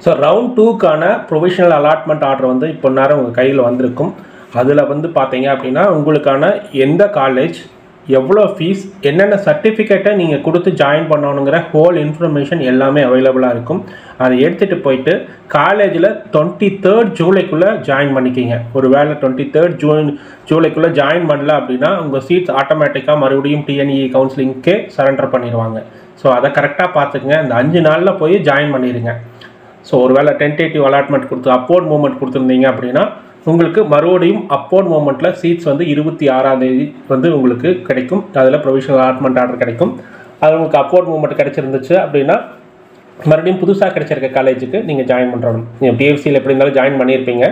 So round 2க்கான provisional allotment order வந்து இப்போ நேரம் உங்கள் கையில் வந்திருக்கும். அதில் வந்து பார்த்தீங்க அப்படின்னா உங்களுக்கான எந்த காலேஜ், எவ்வளோ ஃபீஸ், என்னென்ன சர்டிஃபிகேட்டை நீங்கள் கொடுத்து ஜாயின் பண்ணணுங்கிற ஹோல் இன்ஃபர்மேஷன் எல்லாமே அவைலபிளாக இருக்கும். அதை எடுத்துகிட்டு போயிட்டு காலேஜில் 23rd ஜூலைக்குள்ளே ஜாயின் பண்ணிக்கிங்க. ஒரு வேளை 23rd ஜூலைக்குள்ளே ஜாயின் பண்ணல அப்படின்னா உங்கள் சீட்ஸ் ஆட்டோமேட்டிக்காக மறுபடியும் டிஎன்இ கவுன்சிலிங்க்கே சரண்டர் பண்ணிடுவாங்க. ஸோ அதை கரெக்டாக பார்த்துக்குங்க. இந்த 5 நாளில் போய் ஜாயின் பண்ணிடுங்க. ஸோ ஒரு வேளை டென்டேட்டிவ் அலாட்மெண்ட் கொடுத்து அப்போர்ட் மூவ்மெண்ட் கொடுத்துருந்தீங்க அப்படின்னா உங்களுக்கு மறுபடியும் அப்போர்ட் மூவ்மெண்ட்டில் சீட்ஸ் வந்து 26ஆம் தேதி வந்து உங்களுக்கு கிடைக்கும். அதில் ப்ரொவிஷனல் அலாட்மெண்ட் ஆர்டர் கிடைக்கும். அது உங்களுக்கு அப்போர்ட் மூவ்மெண்ட் கிடைச்சிருந்துச்சு அப்படின்னா மறுபடியும் புதுசாக கிடைச்சிருக்க காலேஜுக்கு நீங்கள் ஜாயின் பண்ணுறணும். நீங்கள் பிஎஃப்சியில் எப்படி இருந்தாலும் ஜாயின் பண்ணியிருப்பீங்க.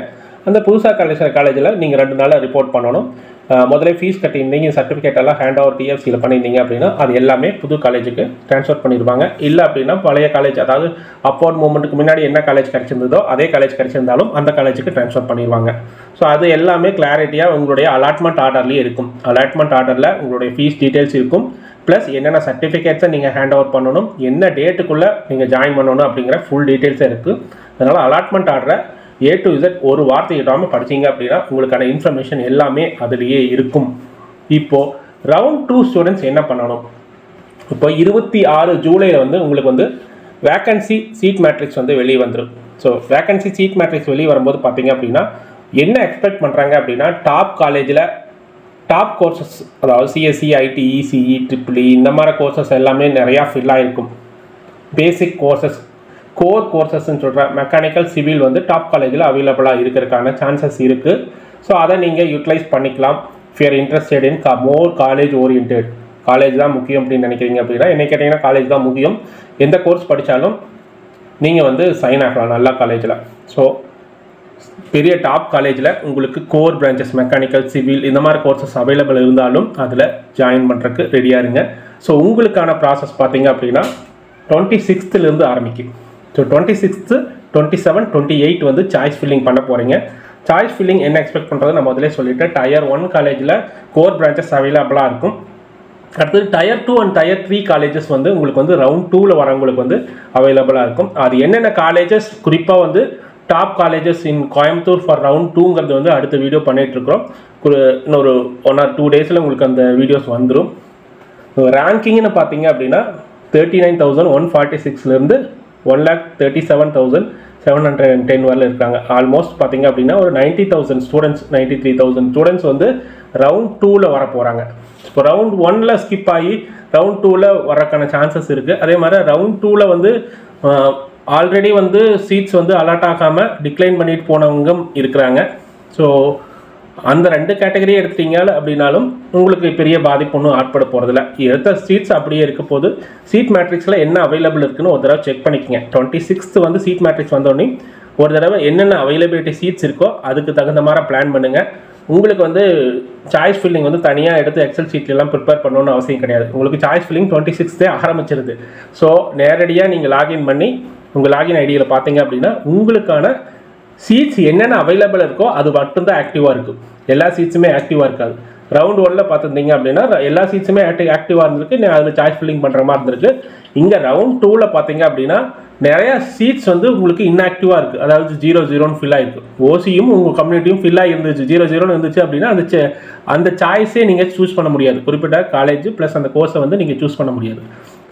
அந்த புதுசாக காலேஜில் நீங்கள் 2 நாளில் ரிப்போர்ட் பண்ணணும். முதல்ல ஃபீஸ் கட்டியிருந்தீங்க, சர்டிஃபிகேட் எல்லாம் ஹேண்ட் ஓவர் டிஎஃப்சியில் பண்ணியிருந்தீங்க அப்படின்னா அது எல்லாமே புது காலேஜுக்கு ட்ரான்ஸ்ஃபர் பண்ணிடுவாங்க. இல்லை அப்படின்னா பழைய காலேஜ், அதாவது அப்போர்ட் மூவ்மெண்ட்டுக்கு முன்னாடி என்ன காலேஜ் கிடைச்சிருந்ததோ அதே காலேஜ் கிடைச்சிருந்தாலும் அந்த காலேஜுக்கு ட்ரான்ஸ்ஃபர் பண்ணிடுவாங்க. ஸோ அது எல்லாமே கிளாரிட்டியாக உங்களுடைய அலாட்மெண்ட் ஆர்டர்லேயே இருக்கும். அலாட்மெண்ட் ஆர்டரில் உங்களுடைய ஃபீஸ் டீட்டெயில்ஸ் இருக்கும். ப்ளஸ் என்னென்ன சர்டிஃபிகேட்ஸை நீங்கள் ஹேண்ட் ஓவர் பண்ணணும், என்ன டேட்டுக்குள்ளே நீங்கள் ஜாயின் பண்ணணும் அப்படிங்கிற ஃபுல் டீட்டெயில்ஸே இருக்குது. அதனால் அலாட்மெண்ட் ஆர்டரை A to Z ஒரு வார்த்தை இடாமல் படிச்சிங்க அப்படின்னா உங்களுக்கான இன்ஃபர்மேஷன் எல்லாமே அதுலேயே இருக்கும். இப்போது ரவுண்ட் 2 ஸ்டூடெண்ட்ஸ் என்ன பண்ணணும்? இப்போ 26 ஜூலையில் வந்து உங்களுக்கு வந்து வேக்கன்சி சீட் மேட்ரிக்ஸ் வந்து வெளியே வந்துடும். ஸோ வேக்கன்சி சீட் மேட்ரிக்ஸ் வெளியே வரும்போது பார்த்தீங்க அப்படின்னா என்ன எக்ஸ்பெக்ட் பண்ணுறாங்க அப்படின்னா டாப் காலேஜில் டாப் கோர்சஸ், அதாவது சிஎஸ்சி, ஐடி, இசிஇ, ட்ரிபிள்இ இந்த மாதிரி கோர்சஸ் எல்லாமே நிறையா ஃபில் ஆகிருக்கும். பேசிக் கோர்சஸ், கோர் கோர்சஸ்ன்னு சொல்கிற மெக்கானிக்கல், சிவில் வந்து டாப் காலேஜில் அவைலபிளாக இருக்கிறதுக்கான சான்சஸ் இருக்குது. ஸோ அதை நீங்கள் யூட்டிலைஸ் பண்ணிக்கலாம். If you are interested in more college oriented, college தான் முக்கியம் அப்படின்னு நினைக்கிறீங்க அப்படின்னா என்ன கேட்டிங்கன்னா காலேஜ் தான் முக்கியம். எந்த கோர்ஸ் படித்தாலும் நீங்கள் வந்து சைன் ஆகலாம் நல்ல காலேஜில். ஸோ பெரிய டாப் காலேஜில் உங்களுக்கு கோர் பிரான்ச்சஸ், மெக்கானிக்கல், சிவில் இந்த மாதிரி கோர்சஸ் அவைலபிள் இருந்தாலும் அதில் ஜாயின் பண்ணுறதுக்கு ரெடியாக இருங்க. ஸோ உங்களுக்கான ப்ராசஸ் பார்த்தீங்க அப்படின்னா 26th ஆரம்பிக்கும். ஸோ 26th, 27, 28 வந்து சாய்ஸ் ஃபில்லிங் பண்ண போகிறீங்க. சாய்ஸ் ஃபில்லிங் என்ன எக்ஸ்பெக்ட் பண்ணுறது நான் முதலே சொல்லிவிட்டேன். டயர் 1 காலேஜில் கோர் பிரான்ச்சஸ் அவைலபிளாக இருக்கும். அடுத்தது டயர் 2 அண்ட் டயர் 3 காலேஜஸ் வந்து உங்களுக்கு வந்து ரவுண்ட் 2ல் வரவங்களுக்கு வந்து அவைலபிளாக இருக்கும். அது என்னென்ன காலேஜஸ், குறிப்பாக வந்து top colleges in Coimbatore for round 2ங்கிறது வந்து அடுத்த வீடியோ பண்ணிகிட்ருக்குறோம். இன்னொரு 1 or 2 days உங்களுக்கு அந்த வீடியோஸ் வந்துடும். ரேங்கிங்னு பார்த்தீங்க அப்படின்னா 39,146 1,37,710 வரல இருக்காங்க. ஆல்மோஸ்ட் பார்த்தீங்க அப்படின்னா ஒரு 90,000 ஸ்டூடெண்ட்ஸ், 93,000 ஸ்டூடெண்ட்ஸ் வந்து ரவுண்ட் 2ல் வர போகிறாங்க. இப்போ ரவுண்ட் 1ல் ஸ்கிப் ஆகி ரவுண்ட் 2ல் வரக்கான சான்சஸ் இருக்குது. அதே மாதிரி ரவுண்ட் 2ல் வந்து ஆல்ரெடி வந்து சீட்ஸ் வந்து அலாட் ஆகாமல் டிக்ளைன் பண்ணிட்டு போனவங்க இருக்கிறாங்க. ஸோ அந்த 2 கேட்டகரியை எடுத்துட்டீங்க அப்படின்னாலும் உங்களுக்கு பெரிய பாதிப்பு ஒன்றும் ஆட்பட போகிறதில்ல. எடுத்த சீட்ஸ் அப்படியே இருக்க போது சீட் மேட்ரிக்ஸில் என்ன அவைலபிள் இருக்குன்னு ஒரு தடவை செக் பண்ணிக்கங்க. 26th வந்து சீட் மேட்ரிக்ஸ் வந்தோடனே ஒரு தடவை என்னென்ன அவைலபிலிட்டி சீட்ஸ் இருக்கோ அதுக்கு தகுந்த மாதிரி பிளான் பண்ணுங்கள். உங்களுக்கு வந்து சாய்ஸ் ஃபில்லிங் வந்து தனியாக எடுத்து எக்ஸல் ஷீட்லாம் ப்ரிப்பேர் பண்ணணும்னு அவசியம் கிடையாது. உங்களுக்கு சாய்ஸ் ஃபில்லிங் 26th ஆரம்பிச்சிருது. ஸோ நேரடியாக நீங்கள் லாகின் பண்ணி உங்கள் லாகின் ஐடியில் பார்த்தீங்க அப்படின்னா உங்களுக்கான சீட்ஸ் என்னென்ன அவைலபிள் இருக்கோ அது மட்டும்தான் ஆக்டிவாக இருக்கும். எல்லா சீட்ஸுமே ஆக்டிவாக இருக்காது. ரவுண்ட் 1ல் பார்த்துருந்தீங்க அப்படின்னா எல்லா சீட்ஸுமே ஆக்டிவாக இருந்திருக்கு. அதில் சாய்ஸ் ஃபில்லிங் பண்ணுற மாதிரி இருந்திருக்கு. இங்கே ரவுண்ட் 2ல் பார்த்தீங்க அப்படின்னா நிறையா சீட்ஸ் வந்து உங்களுக்கு இன்ஆக்டிவாக இருக்குது. அதாவது 0-0ன்னு ஃபில் ஆகிருக்கு. ஓசியும் உங்கள் கம்யூனிட்டியும் ஃபில் ஆகி இருந்துச்சு, 0-0ன்னு இருந்துச்சு அப்படின்னா அந்த சாய்ஸே நீங்கள் சூஸ் பண்ண முடியாது. குறிப்பிட்ட காலேஜ் ப்ளஸ் அந்த கோர்ஸை வந்து நீங்கள் சூஸ் பண்ண முடியாது.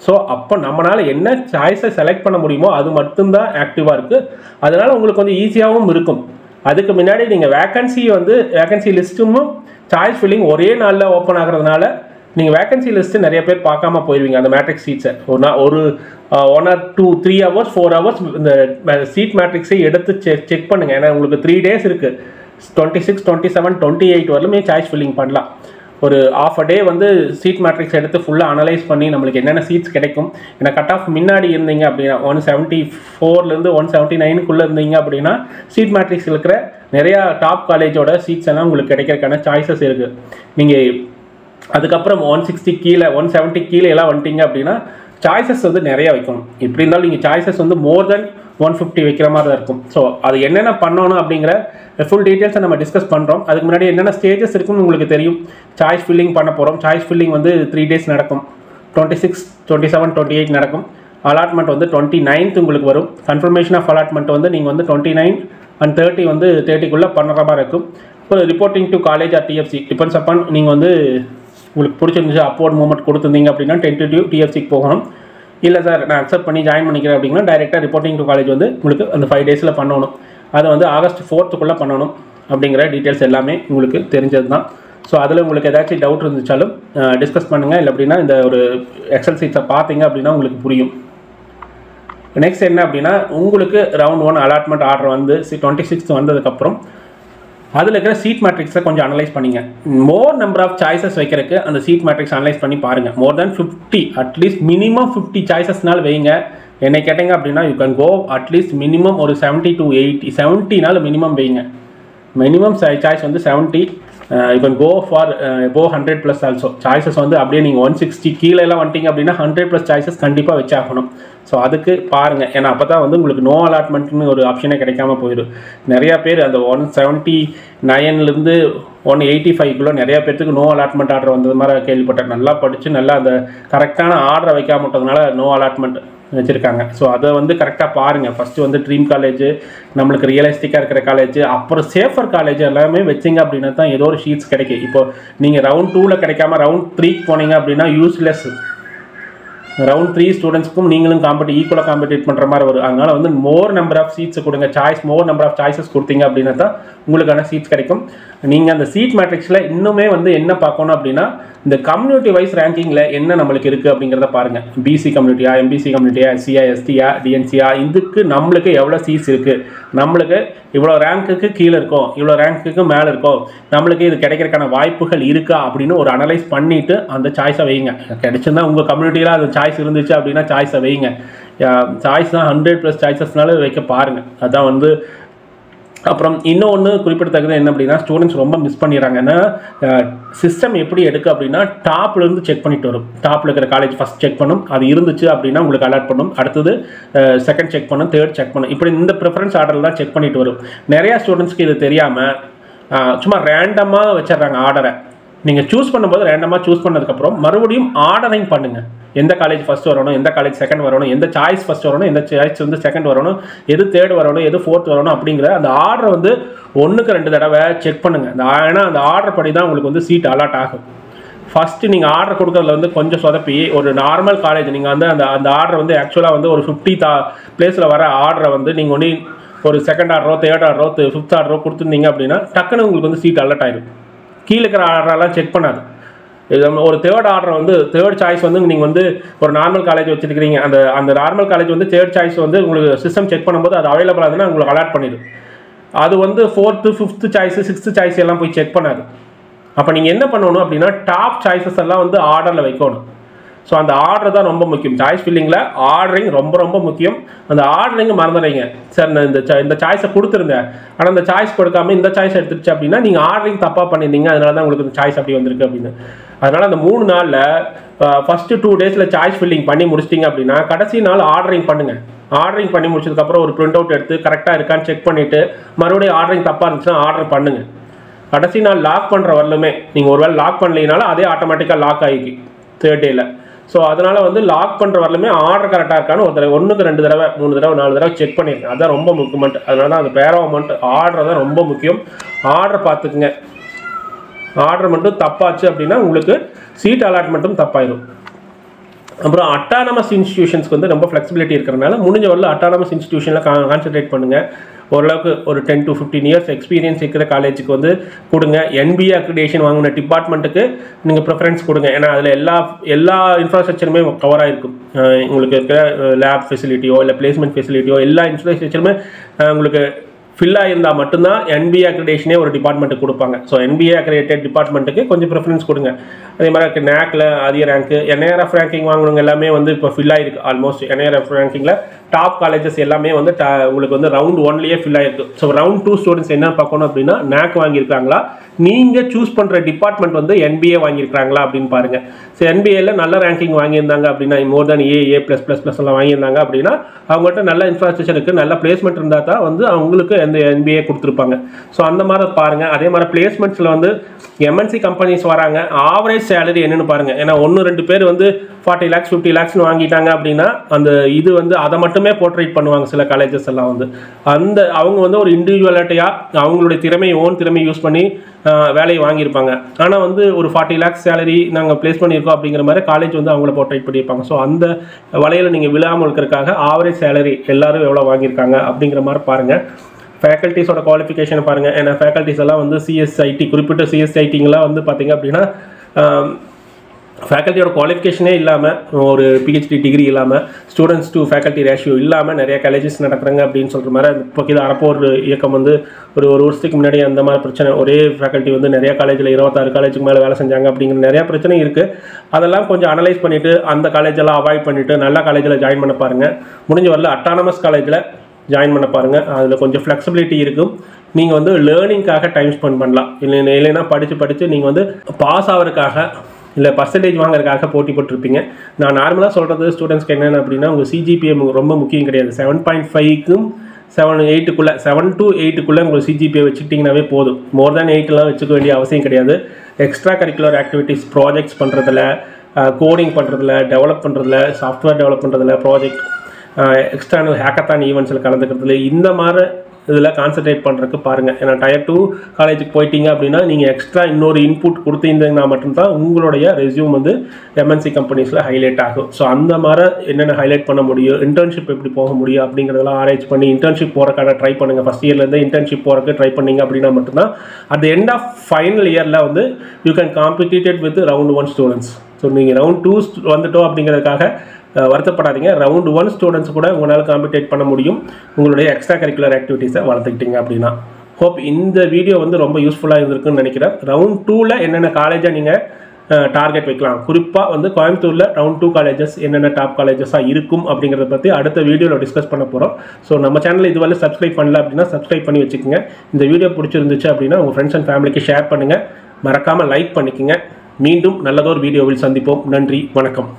ஸோ அப்போ நம்மளால் என்ன சாய்ஸை செலக்ட் பண்ண முடியுமோ அது மட்டும்தான் ஆக்டிவாக இருக்குது. அதனால் உங்களுக்கு வந்து ஈஸியாகவும் இருக்கும். அதுக்கு முன்னாடி நீங்கள் வேக்கன்சி லிஸ்ட்டும் சாய்ஸ் ஃபில்லிங் ஒரே நாளில் ஓப்பன் ஆகிறதுனால நீங்கள் வேக்கன்சி லிஸ்ட்டு நிறைய பேர் பார்க்காம போயிடுவீங்க. அந்த மேட்ரிக்ஸ் சீட்ஸை ஒரு 1 or 2, 3 hours 4 hours இந்த சீட் மேட்ரிக்ஸை எடுத்து செக் பண்ணுங்கள். ஏன்னா உங்களுக்கு 3 days இருக்குது. 26, 27, 28 வரலுமே சாய்ஸ் ஃபில்லிங் பண்ணலாம். ஒரு half a day வந்து சீட் மேட்ரிக்ஸ் எடுத்து ஃபுல்லாக அனலைஸ் பண்ணி நம்மளுக்கு என்னென்ன சீட்ஸ் கிடைக்கும். ஏன்னா கட் ஆஃப் முன்னாடி இருந்தீங்க அப்படின்னா 174 179 இருந்தீங்க அப்படின்னா சீட் மேட்ரிக்ஸ் இருக்கிற நிறையா டாப் காலேஜோட சீட்ஸ் எல்லாம் உங்களுக்கு கிடைக்கிறதுக்கான சாய்ஸஸ் இருக்குது. நீங்கள் அதுக்கப்புறம் 160 கீழே 170 கீழே எல்லாம் வந்துட்டீங்க அப்படின்னா சாய்ஸஸ் வந்து நிறையா வைக்கணும். எப்படி இருந்தாலும் நீங்கள் சாய்ஸஸ் வந்து மோர் தென் 150 வைக்கிற மாதிரி தான் இருக்கும். ஸோ அது என்னென்ன பண்ணணும் அப்படிங்கிற ஃபுல் டீட்டெயில்ஸை நம்ம டிஸ்கஸ் பண்ணுறோம். அதுக்கு முன்னாடி என்னென்ன ஸ்டேஜஸ் இருக்குன்னு உங்களுக்கு தெரியும். சாய்ஸ் ஃபில்லிங் பண்ண போகிறோம். சாய்ஸ் ஃபில்லிங் வந்து 3 days நடக்கும். 26, 27, 28 நடக்கும். அலாட்மெண்ட் வந்து 29th உங்களுக்கு வரும். கன்ஃபர்மேஷன் ஆஃப் அலாட்மெண்ட் வந்து நீங்கள் வந்து 29 and 30 வந்து 30க்குள்ளே பண்ணுற மாதிரி இருக்கும். இப்போ reporting to college or DFC depends upon நீங்கள் வந்து உங்களுக்கு பிடிச்சிருந்துச்சு அப்வர்ட் மூவ்மெண்ட் கொடுத்துருந்தீங்க அப்படின்னா டென்டேட்டிவ் டிஎஃப்சிக்கு போகணும். இல்லை சார் நான் அக்செப்ட் பண்ணி ஜாயின் பண்ணிக்கிறேன் அப்படின்னா டைரெக்டாக ரிப்போர்ட்டிங் டு காலேஜ் வந்து உங்களுக்கு அந்த 5 days பண்ணணும். அதை வந்து August 4th பண்ணணும் அப்படிங்கிற டீட்டெயில்ஸ் எல்லாமே உங்களுக்கு தெரிஞ்சது தான். ஸோ அதில் உங்களுக்கு ஏதாச்சும் டவுட் இருந்துச்சாலும் டிஸ்கஸ் பண்ணுங்கள். இல்லை அப்படின்னா இந்த ஒரு எக்ஸல் சீட்ஸை பார்த்தீங்க அப்படின்னா உங்களுக்கு புரியும். நெக்ஸ்ட் என்ன அப்படின்னா உங்களுக்கு ரவுண்ட் 1 அலாட்மெண்ட் ஆர்டர் வந்து 26th வந்ததுக்கப்புறம் அதில் இருக்கிற சீட் மேட்ரிக்ஸை கொஞ்சம் அனலைஸ் பண்ணிங்க. மோர் நம்பர் ஆஃப் சாய்ஸஸ் வைக்கிறதுக்கு அந்த சீட் மேட்ரிக்ஸ் அனலைஸ் பண்ணி பாருங்கள். மோர் தேன் 50 அட்லீஸ்ட் மினிமம் 50 சாய்ஸஸ்னால வைங்க. என்னை கேட்டீங்க அப்படின்னா you can go at least minimum ஒரு 70 to 80 70 மினிமம் வைங்க. மினிமம் சாய்ஸ் வந்து 70. You can go for above 100+ also. Choices வந்து அப்படியே நீங்கள் 160 கீழெல்லாம் வந்துட்டீங்க அப்படின்னா 100+ சாய்ஸஸ் கண்டிப்பாக வச்சாகணும். ஸோ அதுக்கு பாருங்கள். ஏன்னா அப்போ தான் வந்து உங்களுக்கு நோ அலாட்மெண்ட்னு ஒரு ஆப்ஷனே கிடைக்காம போயிடும். நிறையா பேர் அந்த 179 185 நிறையா பேர்த்துக்கு நோ அலாட்மெண்ட் ஆர்டர் வந்தது மாதிரி கேள்விப்பட்டேன். நல்லா படித்து நல்லா அந்த கரெக்டான ஆர்டரை வைக்காம விட்டதுனால நோ அலாட்மெண்ட் வச்சுருக்காங்க. ஸோ அதை வந்து கரெக்டாக பாருங்கள். ஃபஸ்ட்டு வந்து ட்ரீம் காலேஜ், நம்மளுக்கு ரியலிஸ்டிக்காக இருக்கிற காலேஜ், அப்புறம் சேஃபர் காலேஜ் எல்லாமே வச்சிங்க அப்படின்னா தான் ஏதோ ஒரு ஷீட்ஸ் கிடைக்கும். இப்போ நீங்கள் ரவுண்ட் 2 கிடைக்காம ரவுண்ட் 3 போனீங்க அப்படின்னா யூஸ்லெஸ். ரவுண்ட் 3 ஸ்டூடெண்ட்ஸ்க்கும் நீங்களும் ஈக்குவலாக காம்படிட் பண்ணுற மாதிரி வரும். அதனால் வந்து மோர் நம்பர் ஆஃப் சீட்ஸ் கொடுங்க. மோர் நம்பர் ஆஃப் சாய்ஸஸ் கொடுத்தீங்க அப்படின்னா தான் உங்களுக்கான சீட்ஸ் கிடைக்கும். நீங்கள் அந்த சீட் மேட்ரிக்ஸில் இன்னுமே வந்து என்ன பார்க்கணும் அப்படின்னா இந்த கம்யூனிட்டி வைஸ் ரேங்கிங்கில் என்ன நம்மளுக்கு இருக்குது அப்படிங்கிறத பாருங்கள். பிசி கம்யூனிட்டியா, எம்பிசி கம்யூனிட்டியா, எஸ்சியா, எஸ்டியா, டிஎன்சியா, இதுக்கு நம்மளுக்கு எவ்வளோ சீட்ஸ் இருக்குது, நம்மளுக்கு இவ்வளோ ரேங்க்குக்கு கீழே இருக்கும், இவ்வளோ ரேங்க்குக்கு மேலே இருக்கும், நம்மளுக்கு இது கிடைக்கிறதுக்கான வாய்ப்புகள் இருக்கா அப்படின்னு ஒரு அனலைஸ் பண்ணிவிட்டு அந்த சாய்ஸை வைங்க. கிடைச்சிருந்தா உங்கள் கம்யூனிட்டியில் அந்த சாய்ஸ் இருந்துச்சு அப்படின்னா சாய்ஸை வைங்க. சாய்ஸ் தான் 100+ சாய்ஸஸ்னால வைக்க பாருங்கள். அதுதான் வந்து. அப்புறம் இன்னொன்று குறிப்பிடத்தக்கது என்ன அப்படின்னா ஸ்டூடெண்ட்ஸ் ரொம்ப மிஸ் பண்ணிடுறாங்க. ஏன்னா சிஸ்டம் எப்படி எடுக்க அப்படின்னா டாப்லேருந்து செக் பண்ணிட்டு வரும். டாப்பில் இருக்கிற காலேஜ் ஃபஸ்ட் செக் பண்ணும், அது இருந்துச்சு அப்படின்னா உங்களுக்கு அலாட் பண்ணும். அடுத்தது செகண்ட் செக் பண்ணும், தேர்ட் செக் பண்ணும். இப்படி இந்த ப்ரிஃபரன்ஸ் ஆர்டர் தான் செக் பண்ணிட்டு வரும். நிறையா ஸ்டூடெண்ட்ஸ்க்கு இது தெரியாமல் சும்மா ரேண்டமாக வச்சிடுறாங்க ஆர்டரை. நீங்கள் சூஸ் பண்ணும்போது ரேண்டமாக சூஸ் பண்ணதுக்கப்புறம் மறுபடியும் ஆர்டரிங் பண்ணுங்கள். எந்த காலேஜ் ஃபஸ்ட் வரணும், எந்த காலேஜ் செகண்ட் வரணும், எந்த சாய்ஸ் ஃபஸ்ட் வரணும், எந்த சாய்ஸ் வந்து செகண்ட் வரணும், எது தேர்ட் வரணும், எது ஃபோர்த் வரணும் அப்படிங்கிற அந்த ஆர்டரை வந்து 1க்கு 2 தடவை செக் பண்ணுங்கள். ஏன்னா அந்த ஆர்டர் படி தான் உங்களுக்கு வந்து சீட் அலாட் ஆகும். ஃபஸ்ட்டு நீங்கள் ஆர்டர் கொடுக்குறதுல வந்து கொஞ்சம் சொதப்பி ஒரு நார்மல் காலேஜ் நீங்கள் வந்து அந்த ஆர்டர் வந்து ஆக்சுவலாக வந்து ஒரு 50 பிளேஸில் வர ஆர்டரை வந்து நீங்கள் ஒன்று ஒரு செகண்ட் ஆர்டரோ, தேர்ட் ஆர்டரோ, 5th ஆர்டரோ கொடுத்துருந்தீங்க அப்படின்னா டக்குன்னு உங்களுக்கு வந்து சீட் அலாட் ஆகிடும். கீழே இருக்கிற ஆர்டரெல்லாம் செக் பண்ணாது. ஒரு தேர்ட் ஆர்டர் வந்து தேர்ட் சாய்ஸ் வந்து நீங்கள் வந்து ஒரு நார்மல் காலேஜ் வச்சுருக்கிறீங்க. அந்த நார்மல் காலேஜ் வந்து தேர்ட் சாய்ஸ் வந்து உங்களுக்கு சிஸ்டம் செக் பண்ணும்போது அது அவைலபிள் ஆகுதுன்னா உங்களுக்கு அலாட் பண்ணிடும். அது வந்து 4th, 5th choice, 6th choice எல்லாம் போய் செக் பண்ணாது. அப்போ நீங்கள் என்ன பண்ணணும் அப்படின்னா டாப் சாய்ஸஸ் எல்லாம் வந்து ஆர்டரில் வைக்கணும். ஸோ அந்த ஆர்டர் தான் ரொம்ப முக்கியம். சாய்ஸ் ஃபில்லிங்கில் ஆர்டரிங் ரொம்ப ரொம்ப முக்கியம். அந்த ஆர்டரிங் மறந்துடுறீங்க. சார் நான் இந்த சாய்ஸை கொடுத்துருந்தேன், ஆனால் இந்த சாய்ஸ் கொடுக்காம இந்த சாய்ஸ் எடுத்துருச்சு அப்படின்னா நீங்கள் ஆர்டரிங் தப்பாக பண்ணியிருந்தீங்க, அதனால தான் உங்களுக்கு இந்த சாய்ஸ் அப்படி வந்திருக்கு அப்படின்னு. அதனால் அந்த 3 நாளில் ஃபஸ்ட்டு 2 days சாய்ஸ் ஃபில்லிங் பண்ணி முடிச்சிட்டிங்க அப்படின்னா கடைசி நாள் ஆர்டரிங் பண்ணுங்கள். ஆர்டரிங் பண்ணி முடிச்சதுக்கப்புறம் ஒரு பிரிண்ட் அவுட் எடுத்து கரெக்டாக இருக்கான்னு செக் பண்ணிவிட்டு மறுபடியும் ஆர்டரிங் தப்பாக இருந்துச்சுன்னா ஆர்டர் பண்ணுங்கள். கடைசி நாள் லாக் பண்ணுற வரலுமே நீங்கள் ஒரு வேளை லாக் பண்ணலைனாலும் அதே ஆட்டோமேட்டிக்காக லாக் ஆகிக்கு 3rd day. ஸோ அதனால் வந்து லாக் பண்ணுற வரலுமே ஆர்டர் கரெக்டாக இருக்கான்னு ஒரு தடவை 1க்கு 2 தடவை 3 தடவை 4 தடவை செக் பண்ணியிருக்கேன். அதுதான் ரொம்ப முக்கியமெண்ட். அதனால தான் அந்த பேர் அமௌண்ட் ஆர்டர் தான் ரொம்ப முக்கியம். ஆர்டர் பார்த்துக்குங்க. ஆர்டர் மட்டும் தப்பாச்சு அப்படின்னா உங்களுக்கு சீட் அலாட்மெண்ட்டும் தப்பாயிடும். அப்புறம் அட்டானமஸ் இன்ஸ்டிடியூஷன்ஸ்க்கு வந்து ரொம்ப ஃப்ளெக்சிபிலிட்டி இருக்கிறனால முடிஞ்ச வரல அட்டானமஸ் இன்ஸ்டிடியூஷனில் கான்சன்ட்ரேட் பண்ணுங்கள். ஓரளவுக்கு ஒரு 10 to 15 years எக்ஸ்பீரியன்ஸ் இருக்கிற காலேஜுக்கு வந்து கொடுங்க. NBA அக்ரிடேஷன் வாங்கின டிபார்ட்மெண்ட்டுக்கு நீங்கள் ப்ரிஃபரன்ஸ் கொடுங்க. ஏன்னா அதில் எல்லா இன்ஃப்ராஸ்ட்ரக்சருமே கவர் ஆகிருக்கும். உங்களுக்கு இருக்கிற லேப் ஃபெசிலிட்டியோ இல்லை பிளேஸ்மெண்ட் ஃபெசிலிட்டியோ எல்லா இன்ஃப்ராஸ்ட்ரக்சருமே உங்களுக்கு ஃபில்லாக இருந்தால் மட்டும்தான் NBA அக்ரிடேஷனே ஒரு டிபார்ட்மெண்ட்டுக்கு கொடுப்பாங்க. ஸோ NBA அக்ரிடேட்டட் டிபார்ட்மெண்ட்டுக்கு கொஞ்சம் ப்ரிஃபரன்ஸ் கொடுங்க. அதே மாதிரி NACல அதிக ரேங்க்கு NIRF ரேங்கிங் வாங்கினவங்க எல்லாமே வந்து இப்போ ஃபில் ஆகிருக்கு. ஆல்மோஸ்ட் NIRF ரேங்கிங்கில் டாப் காலேஜஸ் எல்லாமே வந்து உங்களுக்கு வந்து ரவுண்ட் 1லேயே ஃபில் ஆகிருக்கு. ஸோ ரவுண்ட் 2 ஸ்டூடெண்ட்ஸ் என்ன பார்க்கணும் அப்படின்னா NAC வாங்கியிருக்காங்களா, நீங்கள் சூஸ் பண்ணுற டிபார்ட்மெண்ட் வந்து NBA வாங்கியிருக்காங்களா அப்படின்னு பாருங்கள். ஸோ NBAல நல்ல ரேங்கிங் வாங்கியிருந்தாங்க அப்படின்னா மோர் தேன் A+++ எல்லாம் வாங்கியிருந்தாங்க அப்படின்னா அவங்கள்ட்ட நல்ல இன்ஃப்ராஸ்ட்ரக்சர் இருக்குது, நல்ல பிளேஸ்மெண்ட் இருந்தால் தான் வந்து அவங்களுக்கு அந்த NBA கொடுத்துருப்பாங்க. ஸோ அந்த மாதிரி பாருங்கள். அதே மாதிரி பிளேஸ்மெண்ட்ஸில் வந்து MNC கம்பெனிஸ் வராங்க, ஆவரேஜ் சேலரி என்னென்னு பாருங்கள். ஏன்னா 1-2 பேர் வந்து 40 lakhs 50 lakhsனு வாங்கிட்டாங்க அப்படின்னா அந்த இது வந்து அதை மட்டுமே போர்ட்ரேட் பண்ணுவாங்க சில காலேஜஸ் எல்லாம் வந்து. அவங்க வந்து ஒரு இண்டிவிஜுவலிட்டியாக அவங்களுடைய ஓன் திறமையை யூஸ் பண்ணி வேலையை வாங்கியிருப்பாங்க. ஆனால் வந்து ஒரு 40 lakhs சேலரி நாங்கள் ப்ளேஸ் பண்ணியிருக்கோம் அப்படிங்கிற மாதிரி காலேஜ் வந்து அவங்கள போர்ட்ரேட் பண்ணியிருப்பாங்க. ஸோ அந்த வலையில் நீங்கள் விழாமல் இருக்கிறதுக்காக ஆவரேஜ் சேலரி எல்லாரும் எவ்வளோ வாங்கியிருக்காங்க அப்படிங்கிற மாதிரி பாருங்கள். ஃபேக்கல்ட்டிஸோட குவாலிஃபிகேஷன் பாருங்கள். ஏன்னா ஃபேக்கல்ட்டிஸ் எல்லாம் வந்து CSIT குறிப்பிட்ட CSITங்கெலாம் வந்து பார்த்திங்க அப்படின்னா ஃபேக்கல்ட்டியோட குவாலிஃபிகேஷனே இல்லாமல் ஒரு PhD டிகிரி இல்லாமல் ஸ்டூடெண்ட்ஸ் டு ஃபேக்கல்ட்டி ரேஷியோ இல்லாமல் நிறைய காலேஜஸ் நடக்கிறாங்க அப்படின்னு சொல்கிற மாதிரி இப்போ இது அறப்போர் இயக்கம் வந்து ஒரு வருஷத்துக்கு முன்னாடி அந்த மாதிரி பிரச்சனை. ஒரே ஃபேக்கல்ட்டி வந்து நிறைய காலேஜில் 26 காலேஜுக்கு மேலே வேலை செஞ்சாங்க அப்படிங்கிற நிறையா பிரச்சனை இருக்குது. அதெல்லாம் கொஞ்சம் அனலைஸ் பண்ணிவிட்டு அந்த காலேஜெல்லாம் அவாய்ட் பண்ணிவிட்டு நல்ல காலேஜில் ஜாயின் பண்ண பாருங்கள். முடிஞ்ச வரல அட்டானமஸ் காலேஜில் ஜாயின் பண்ண பாருங்கள். அதில் கொஞ்சம் ஃப்ளெக்சிபிலிட்டி இருக்கும். நீங்கள் வந்து லேர்னிங்காக டைம் ஸ்பெண்ட் பண்ணலாம். இல்லைன்னா படித்து நீங்கள் வந்து பாஸ் ஆகிறதுக்காக இல்லை பர்சன்டேஜ் வாங்குறதுக்காக போட்டி போட்டிருப்பீங்க. நான் நார்மலாக சொல்கிறது ஸ்டூடெண்ட்ஸ்க்கு என்னென்னு அப்படின்னா உங்கள் CGPA ரொம்ப முக்கியம் கிடையாது. 7.5க்கும் 7-8க்குள்ளே 7 to 8க்குள்ளே உங்கள் CGPA வச்சுக்கிட்டிங்கனாவே போதும். மோர் தேன் 8லாம் வச்சுக்க வேண்டிய அவசியம் கிடையாது. எக்ஸ்ட்ரா கரிக்குலர் ஆக்டிவிட்டீஸ், ப்ராஜெக்ட்ஸ் பண்ணுறதுல, கோடிங் பண்ணுறதுல, டெவலப் பண்ணுறதுல, சாஃப்ட்வேர் டெவலப் பண்ணுறதுல, ப்ராஜெக்ட் எக்ஸ்டர்னல் ஹேக்கத்தான் ஈவெண்ட்ஸில் கலந்துக்கிறதுல இந்த மாதிரி இதில் கான்சன்ட்ரேட் பண்ணுறதுக்கு பாருங்கள். ஏன்னா Tier 2 காலேஜுக்கு போயிட்டீங்க அப்படின்னா நீங்கள் எக்ஸ்ட்ரா இன்னொரு இன்புட் கொடுத்திருந்தீங்கன்னா மட்டும்தான் உங்களுடைய ரெஸ்யூம் வந்து MNC கம்பெனிஸில் ஹைலைட் ஆகும். ஸோ அந்த மாதிரி என்னென்ன ஹைலைட் பண்ண முடியும், இன்டர்ன்ஷிப் எப்படி போக முடியும் அப்படிங்கிறதெல்லாம் ஆராய்ச்சி பண்ணி இன்டர்ன்ஷிப் போகிறக்கான ட்ரை பண்ணுங்கள். ஃபஸ்ட் இயர்லேருந்து இன்டர்ன்ஷிப் போகிறதுக்கு ட்ரை பண்ணிங்க அப்படின்னா மட்டும்தான் at the end of final இயரில் வந்து you can compete with round 1 students. So நீங்கள் round 2 வந்துட்டோம் அப்படிங்கிறதுக்காக வருத்தப்படாதீங்க. round 1 ஸ்டூடெண்ட்ஸ் கூட உங்களால் காம்படிட் பண்ண முடியும் உங்களுடைய எக்ஸ்ட்ரா கரிக்குலர் ஆக்டிவிட்டீஸை வளர்த்துக்கிட்டீங்க அப்படின்னா. ஹோப் இந்த வீடியோ வந்து ரொம்ப யூஸ்ஃபுல்லாக இருந்திருக்குன்னு நினைக்கிறேன். round 2ல் என்னென்ன காலேஜை நீங்கள் டார்கெட் வைக்கலாம், குறிப்பாக வந்து கோயம்புத்தூரில் round 2 காலேஜஸ் என்னென்ன டாப் காலேஜஸாக இருக்கும் அப்படிங்கிறத பற்றி அடுத்த வீடியோவில் டிஸ்கஸ் பண்ண போகிறோம். ஸோ நம்ம சேனலில் இதுவரை சப்ஸ்கிரைப் பண்ணல அப்படின்னா சப்ஸ்கிரைப் பண்ணி வச்சுக்கோங்க. இந்த வீடியோ பிடிச்சிருந்துச்சு அப்படின்னா உங்கள் ஃப்ரெண்ட்ஸ் அண்ட் ஃபேமிலிக்கு ஷேர் பண்ணுங்கள். மறக்காமல் லைக் பண்ணிக்கோங்க. மீண்டும் நல்லதொரு வீடியோவில் சந்திப்போம். நன்றி, வணக்கம்.